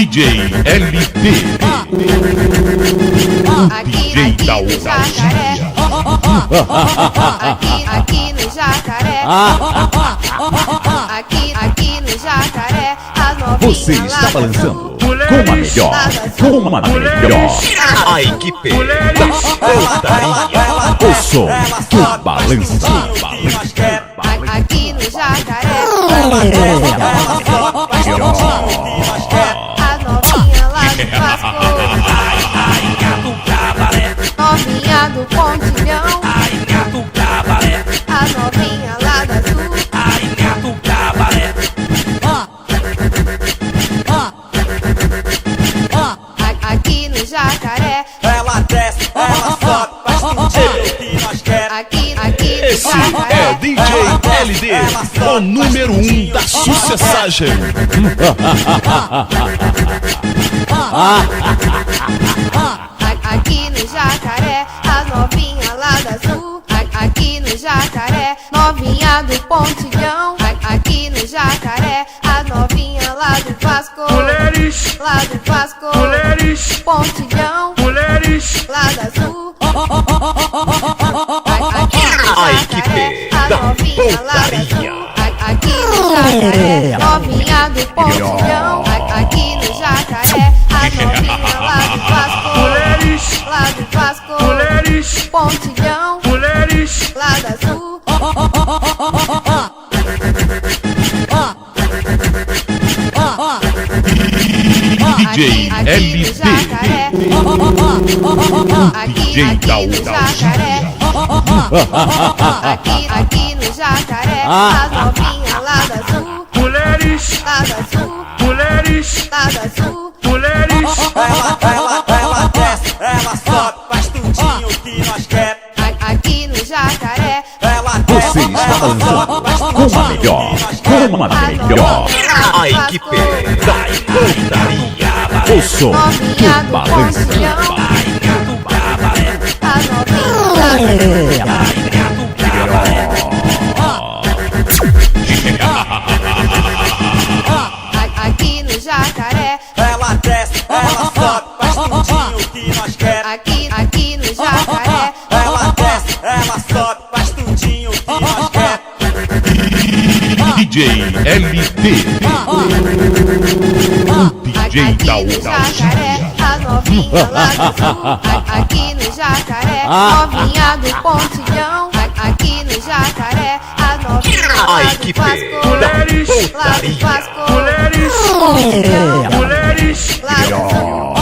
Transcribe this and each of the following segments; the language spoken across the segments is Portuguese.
DJ LD, DJ da ousadia. Aqui no Jacaré, aqui no Jacaré, as novinhas. Você está balançando com a melhor, a equipe da putaria. O som que balança. Aqui no Jacaré, as novinhas lá do Vasco, novinha do Pontilhão, as novinhas lá da Sul. Aqui no Jacaré, ela desce, ela sobe, faz tudo que nós quer. aqui no Esse é Jacaré, DJ LD, o número 1 da sucessagem. aqui no Jacaré, as novinhas lá da Sul. Aqui no Jacaré, novinha do Pontilhão. Aqui no Jacaré, as novinhas lá do Vasco, Mulheres, lá do Vasco, mulheres, Pontilhão, mulheres, lá da Sul. A equipe da putaria. Aqui no Jacaré, novinha do Pontilhão. Aqui no Jacaré, as novinhas lá do Vasco, mulheres, lá do Vasco, mulheres, Pontilhão, mulheres, lá da Sul. DJ Aqui no Jacaré, DJ da Jacaré, aqui no Jacaré, as novinhas lá da Sul, mulheres, lá da Sul, mulheres, lá da Sul. mulheres, Ela desce, ela sobe, faz tudinho que nós quer. Aqui no Jacaré, Ela Você desce, está ela balançando sobe, faz com a tudinho melhor, que nós quer. com a melhor, a equipe da putaria. O som que novinha do balança. Pontilhão, as novinhas lá aqui no Jacaré, Ela desce, ela sobe, faz tudinho que nós quer. aqui no Jacaré, Ela desce, ela sobe, faz tudinho que nós quer. DJ LD, DJ da aqui no Jacaré, ousadia. as novinhas lá do Sul. Aqui no Jacaré, novinha do Pontilhão. Aqui no Jacaré, as novinhas A lá do equipe Vasco, mulheres, lá do Vasco, mulheres, Pontilhão, mulheres, lá do Sul.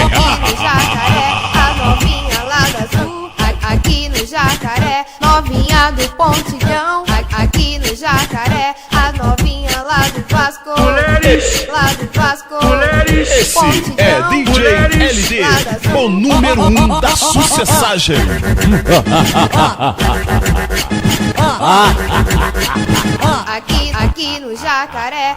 Aqui no Jacaré, as novinhas lá da Sul. Aqui no Jacaré, novinha do Pontilhão. Aqui no Jacaré, as novinhas lá do Vasco, mulheres, lá do Vasco, mulheres. Esse é DJ LD, o número 1 da sucessagem. aqui no Jacaré.